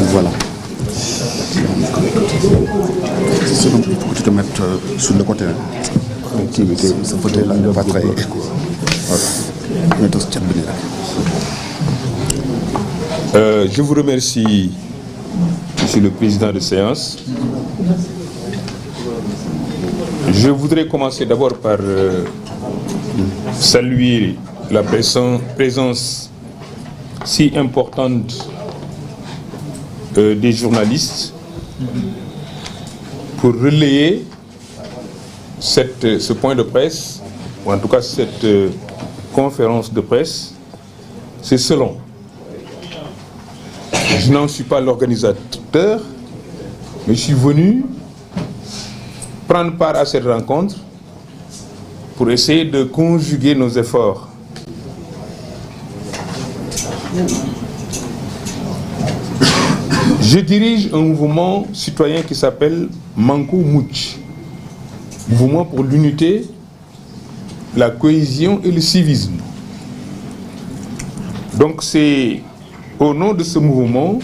Voilà. Sinon, il faut que tu te mettes sur le côté. Ce fauteuil-là n'est pas très écho. Je vous remercie, Monsieur le Président de séance. Je voudrais commencer d'abord par saluer la présence si importante des journalistes pour relayer ce point de presse, ou en tout cas cette conférence de presse. C'est selon. Je n'en suis pas l'organisateur, mais je suis venu prendre part à cette rencontre pour essayer de conjuguer nos efforts. Je dirige un mouvement citoyen qui s'appelle Manko Mouch, mouvement pour l'unité, la cohésion et le civisme. Donc c'est au nom de ce mouvement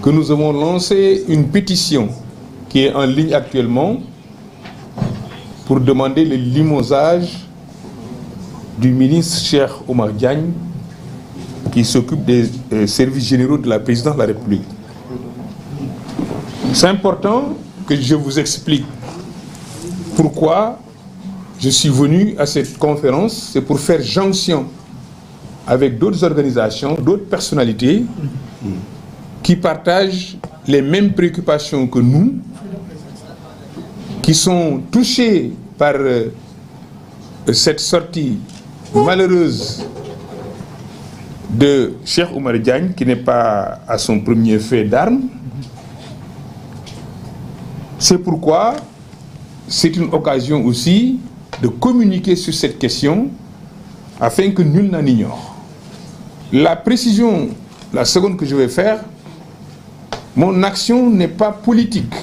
que nous avons lancé une pétition qui est en ligne actuellement pour demander le limogeage du ministre Cheikh Oumar Diagne qui s'occupe des services généraux de la présidence de la République. C'est important que je vous explique pourquoi je suis venu à cette conférence. C'est pour faire jonction avec d'autres organisations, d'autres personnalités qui partagent les mêmes préoccupations que nous, qui sont touchés par cette sortie malheureuse de Cheikh Oumar Diagne, qui n'est pas à son premier fait d'armes. C'est pourquoi c'est une occasion aussi de communiquer sur cette question afin que nul n'en ignore. La précision, la seconde que je vais faire, mon action n'est pas politique.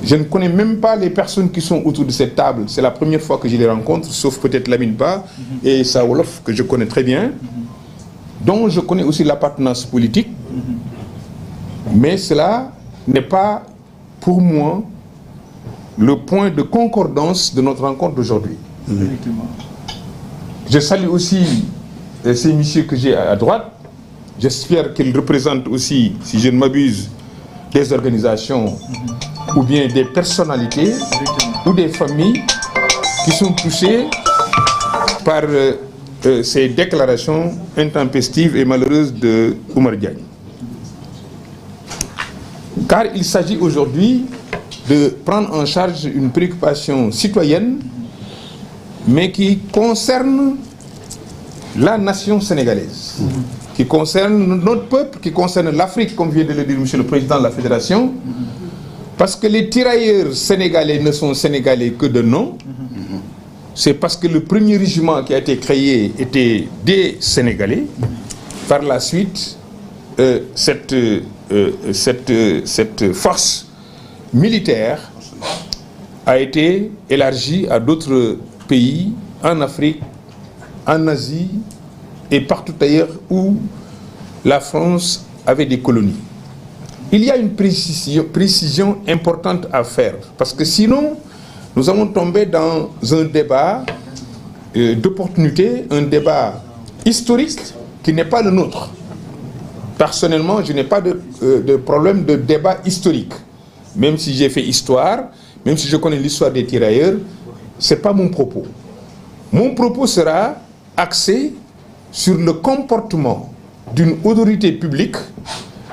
Je ne connais même pas les personnes qui sont autour de cette table. C'est la première fois que je les rencontre, sauf peut-être Lamine Ba et Saoulof, que je connais très bien, dont je connais aussi l'appartenance politique. Mais cela n'est pas, pour moi, le point de concordance de notre rencontre d'aujourd'hui. Je salue aussi ces messieurs que j'ai à droite. J'espère qu'ils représentent aussi, si je ne m'abuse, des organisations ou bien des personnalités ou des familles qui sont touchées par ces déclarations intempestives et malheureuses de Oumar Diagne. Car il s'agit aujourd'hui de prendre en charge une préoccupation citoyenne, mais qui concerne la nation sénégalaise, qui concerne notre peuple, qui concerne l'Afrique, comme vient de le dire Monsieur le Président de la Fédération, parce que les tirailleurs sénégalais ne sont sénégalais que de nom. C'est parce que le premier régiment qui a été créé était des Sénégalais. Par la suite, cette force militaire a été élargie à d'autres pays, en Afrique, en Asie et partout ailleurs où la France avait des colonies. Il y a une précision importante à faire, parce que sinon, nous allons tomber dans un débat d'opportunité, un débat historique qui n'est pas le nôtre. Personnellement, je n'ai pas de problème de débat historique. Même si j'ai fait histoire, même si je connais l'histoire des tirailleurs, ce n'est pas mon propos. Mon propos sera axé sur le comportement d'une autorité publique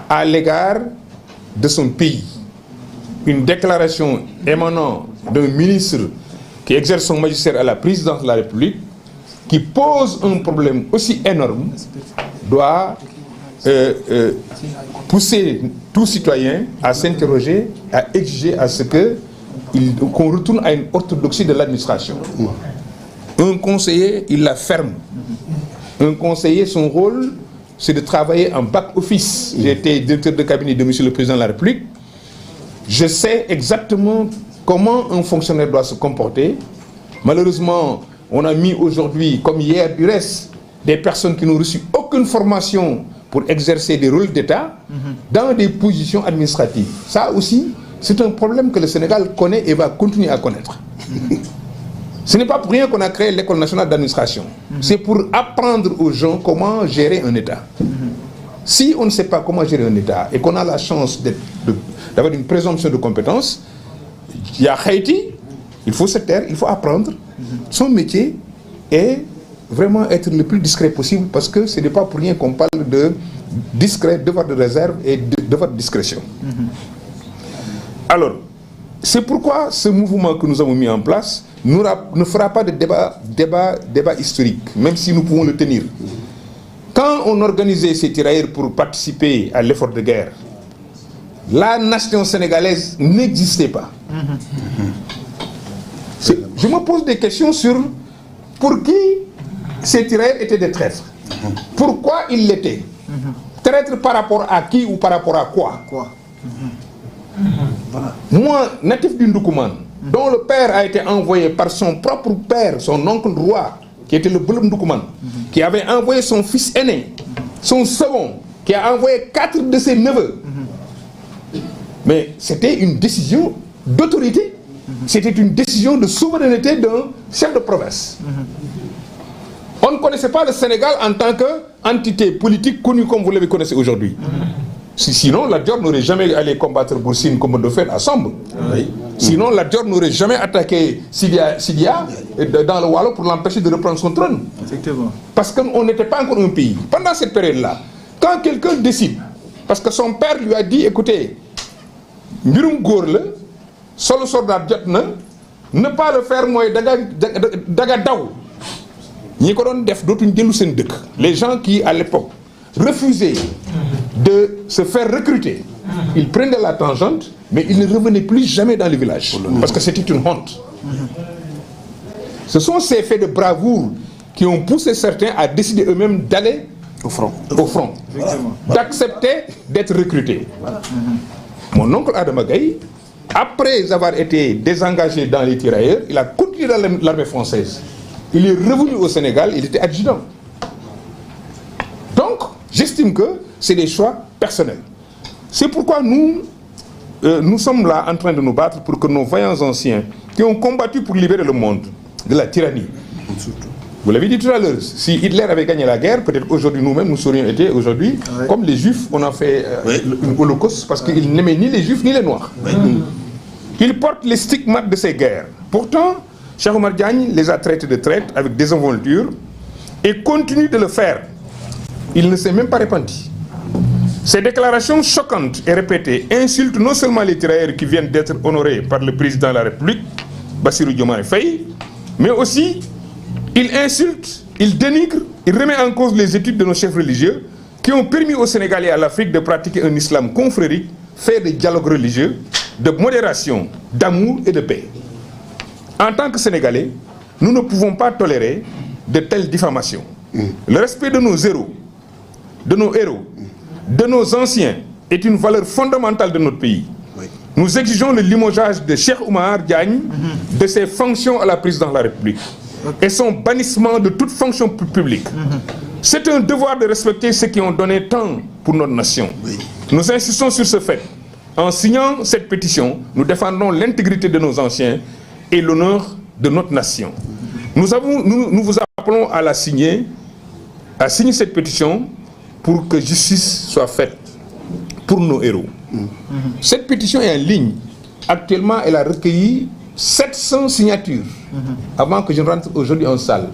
à l'égard de son pays. Une déclaration émanant d'un ministre qui exerce son magistère à la présidence de la République, qui pose un problème aussi énorme, doit pousser tout citoyen à s'interroger, à exiger à ce qu'on retourne à une orthodoxie de l'administration. Un conseiller, il la ferme. Un conseiller, son rôle, c'est de travailler en back-office. J'ai été directeur de cabinet de Monsieur le Président de la République. Je sais exactement comment un fonctionnaire doit se comporter. Malheureusement, on a mis aujourd'hui, comme hier du reste, des personnes qui n'ont reçu aucune formation pour exercer des rôles d'État dans des positions administratives. Ça aussi, c'est un problème que le Sénégal connaît et va continuer à connaître. Ce n'est pas pour rien qu'on a créé l'École nationale d'administration. C'est pour apprendre aux gens comment gérer un État. Si on ne sait pas comment gérer un État et qu'on a la chance d'avoir une présomption de compétence, il y a Haïti, il faut se taire, il faut apprendre son métier et vraiment être le plus discret possible, parce que ce n'est pas pour rien qu'on parle de discret, devoir de réserve et devoir de discrétion. Alors, c'est pourquoi ce mouvement que nous avons mis en place ne fera pas de débat historique, même si nous pouvons le tenir. Quand on organisait ces tirailleurs pour participer à l'effort de guerre, la nation sénégalaise n'existait pas. Je me pose des questions sur pour qui ces tirailleurs étaient des traîtres. Pourquoi ils l'étaient? Traîtres par rapport à qui ou par rapport à quoi? Voilà. Moi, natif du Ndoukoumane, dont le père a été envoyé par son propre père, son oncle roi, qui était le Boulom Ndoukoumane, qui avait envoyé son fils aîné, son second, qui a envoyé 4 de ses neveux. Mais c'était une décision d'autorité, c'était une décision de souveraineté d'un chef de province. On ne connaissait pas le Sénégal en tant qu'entité politique connue comme vous le connaissez aujourd'hui. Sinon, la Dior n'aurait jamais allé combattre Boursine comme de fait à Samb. Sinon, la Dior n'aurait jamais attaqué Sidia dans le Wallo pour l'empêcher de reprendre son trône. Effectivement. Parce qu'on n'était pas encore un pays. Pendant cette période-là, quand quelqu'un décide, parce que son père lui a dit, écoutez, Mirum Gourle, solo soldat Jotna, ne pas le faire, moi, Dagadaou. Les gens qui, à l'époque, refusaient de se faire recruter, ils prenaient la tangente, mais ils ne revenaient plus jamais dans le village, parce que c'était une honte. Ce sont ces faits de bravoure qui ont poussé certains à décider eux-mêmes d'aller au front, d'accepter d'être recrutés. Mon oncle Adama Gaye, après avoir été désengagé dans les tirailleurs, il a continué dans l'armée française. Il est revenu au Sénégal, il était adjudant. Donc, j'estime que c'est des choix personnels. C'est pourquoi nous sommes là en train de nous battre pour que nos vaillants anciens qui ont combattu pour libérer le monde de la tyrannie. Vous l'avez dit tout à l'heure, si Hitler avait gagné la guerre, peut-être aujourd'hui nous-mêmes nous serions été aujourd'hui, comme les Juifs, on a fait l'Holocauste parce qu'ils n'aimaient ni les Juifs ni les Noirs. Ils portent les stigmates de ces guerres. Pourtant, Cheikh Oumar Diagne les a traités de traîtres avec désinvolture et continue de le faire. Il ne s'est même pas repenti. Ces déclarations choquantes et répétées insultent non seulement les tirailleurs qui viennent d'être honorés par le président de la République, Bassirou Diomaye Faye, mais aussi il insulte, il dénigre, il remet en cause les études de nos chefs religieux qui ont permis aux Sénégalais et à l'Afrique de pratiquer un islam confrérique fait de dialogue religieux, de modération, d'amour et de paix. En tant que Sénégalais, nous ne pouvons pas tolérer de telles diffamations. Le respect de nos héros, de nos anciens est une valeur fondamentale de notre pays. Nous exigeons le limogeage de Cheikh Oumar Diagne de ses fonctions à la présidence de la République et son bannissement de toute fonction publique. C'est un devoir de respecter ceux qui ont donné tant pour notre nation. Nous insistons sur ce fait. En signant cette pétition, nous défendons l'intégrité de nos anciens et l'honneur de notre nation. Nous vous appelons à signer cette pétition pour que justice soit faite pour nos héros. Cette pétition est en ligne. Actuellement, elle a recueilli 700 signatures avant que je rentre aujourd'hui en salle.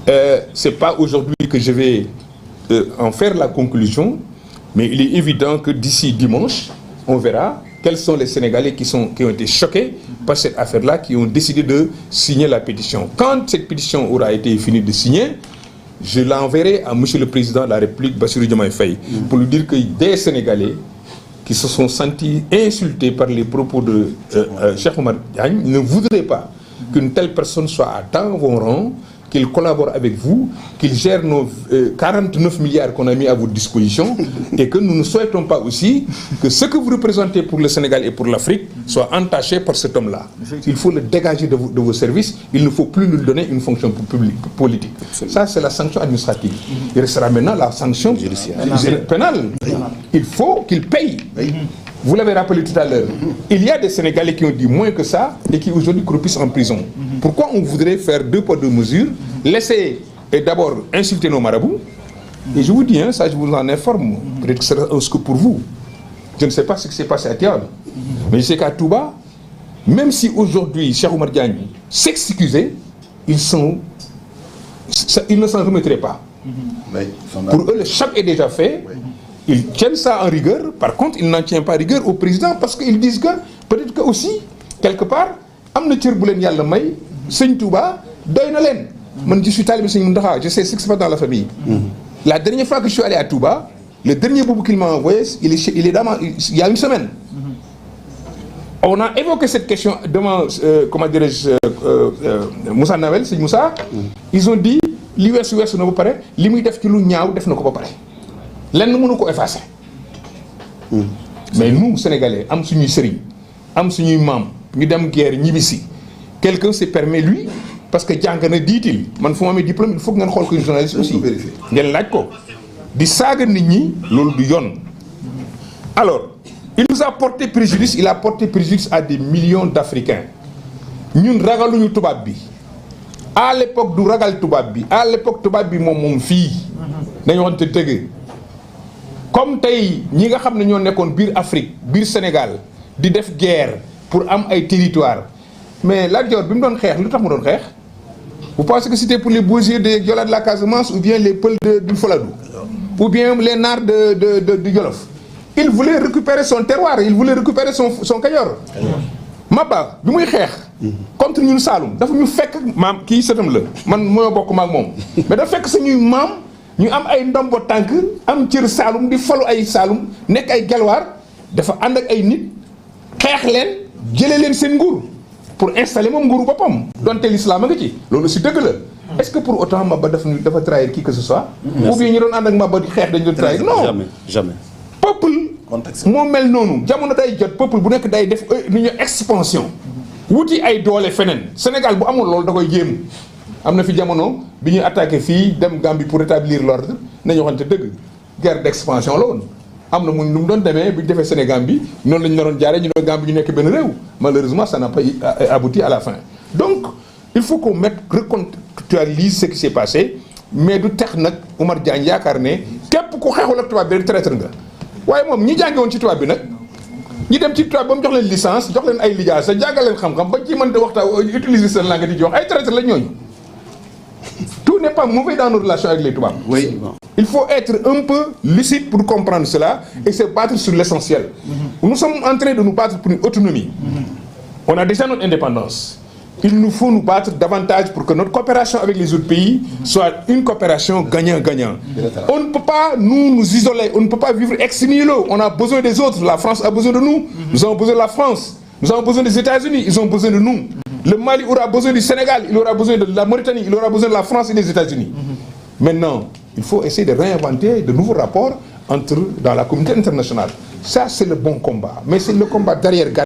Ce n'est pas aujourd'hui que je vais en faire la conclusion, mais il est évident que d'ici dimanche, on verra quels sont les Sénégalais qui ont été choqués par cette affaire-là, qui ont décidé de signer la pétition. Quand cette pétition aura été finie de signer, je l'enverrai à M. le Président de la République, Bassirou Diomaye Faye, pour lui dire que des Sénégalais qui se sont sentis insultés par les propos de Cheikh Oumar Diagne ne voudraient pas qu'une telle personne soit à dans vos rangs, qu'il collabore avec vous, qu'il gère nos 49 milliards qu'on a mis à votre disposition et que nous ne souhaitons pas aussi que ce que vous représentez pour le Sénégal et pour l'Afrique soit entaché par cet homme-là. Il faut le dégager de vos services, il ne faut plus lui donner une fonction publique, politique. Ça, c'est la sanction administrative. Il restera maintenant la sanction pénale. Il faut qu'il paye. Vous l'avez rappelé tout à l'heure. Il y a des Sénégalais qui ont dit moins que ça et qui aujourd'hui croupissent en prison. Pourquoi on voudrait faire 2 poids 2 mesures, laisser d'abord insulter nos marabouts? Et je vous dis, ça je vous en informe, peut-être que c'est un scoop pour vous. Je ne sais pas ce qui s'est passé à Tivaouane, mais je sais qu'à Touba, même si aujourd'hui Cheikh Oumar Diagne s'excusait, ils ne s'en remettraient pas. Pour eux, le choc est déjà fait. Ils tiennent ça en rigueur. Par contre, ils n'en tiennent pas rigueur au président parce qu'ils disent que peut-être que aussi quelque part am na cër bu leen yàlla may Sëñ Touba doy na leen. Man je suis talibé Sëñ Mountakha, je sais ce qui se passe dans la famille. La dernière fois que je suis allé à Touba, le dernier boubou qu'il m'a envoyé, il y a une semaine. On a évoqué cette question devant comment dirais-je Moussa Nawel, Sëñ Moussa. Ils ont dit li weesu na ba pare li muy def ci lu ñaaw def na ko ba pare. lenn mënu ko effacer. Mais nous Sénégalais am suñuy sëriñ am suñuy maam ñu dem guerre ñibbisi quelqu'un se permet lui parce que jàng na diitil man fu ma amee diplôme il faut que ngeen xool ko journaliste aussi ngeen laaj ko di saaga nit ñi loolu du yoon. Alors il nous a porté préjudice, il a porté préjudice à des millions d'Africains. Ñun ragaluñu tubaab bi à l'époque du ragal tubaab bi à l'époque tubaab bi moom fii dañu waxante dëgg. Comme tey ñi nga xam ne ñoo nekkoon biir Afrique biir Sénégal di def guerre pour am ay territoire mais Lat Dior bi mu doon xeex lu tax mu doon xeex vous pensez que c'était pour les beaux yeux des Joola de la Casamance ou bien les Peuls du Foladou ou bien les Naar de Jolof. Il voulait récupérer son terroir, il voulait récupérer son Kajoor. Maba bi muy xeex contre ñun Saloum dafa ñu fekk maam kii sëtam la man moo bokk maag moom mais dafa fekk suñuy maam ñu am ay ndombo tànk am cër Saloum di falu ay Saloum nekk ay gelwaar dafa ànd ak ay nit xeex leen jëlee leen seen nguur pour installer moom nguuru boppam donte l'islam a nga ci loolu si dëgg la. Est-ce que pour autant Maba dafa trahir qui que ce soit ou bien ñu doon ànd ak Maba di xeex dañu doon trahir non jamais peuple moo mel noonu jamono day jot peuple bu nekk day def lu ñu expansion wuti ay doole feneen Sénégal bu amul loolu da koy jéem. am na fi jamono bi ñuy attaqué fii dem Gambie pour rétablir l'ordre nañu waxante dëgg guerre d'expansion la woon am na mu nu mu doon demee bi ñu defee Sénégal bi noonu lañu naroon jaaree ñu ne Gambie ñu nekk benn réew malheureusement ça n'a pas abouti à la fin. Donc il faut qu'on recontextualise ce qui s'est passé mais du tax nag Oumar Diagne yaakaar ne képp ku xeexul ak tubaab bi rek traître nga waaye moom ñi jànge woon ci tubaab bi nag ñi dem ci tubaab ba mu jox leen licence jox leen ay lijaasa jàngal leen xam-xam ba ci mënta waxtaan utiliser seen langue di jox ay traître la ñooñu. Tout n'est pas mauvais dans nos relations avec les Touaregs. Oui. Il faut être un peu lucide pour comprendre cela et se battre sur l'essentiel. Nous sommes en train de nous battre pour une autonomie. On a déjà notre indépendance. Il nous faut nous battre davantage pour que notre coopération avec les autres pays soit une coopération gagnant-gagnant. On ne peut pas nous isoler, on ne peut pas vivre ex nihilo. On a besoin des autres. La France a besoin de nous. Nous avons besoin de la France. Nous avons besoin des États-Unis. Ils ont besoin de nous. Le Mali aura besoin du Sénégal, il aura besoin de la Mauritanie, il aura besoin de la France et des États-Unis. Maintenant, il faut essayer de réinventer de nouveaux rapports dans la communauté internationale. Ça, c'est le bon combat. Mais c'est le combat derrière.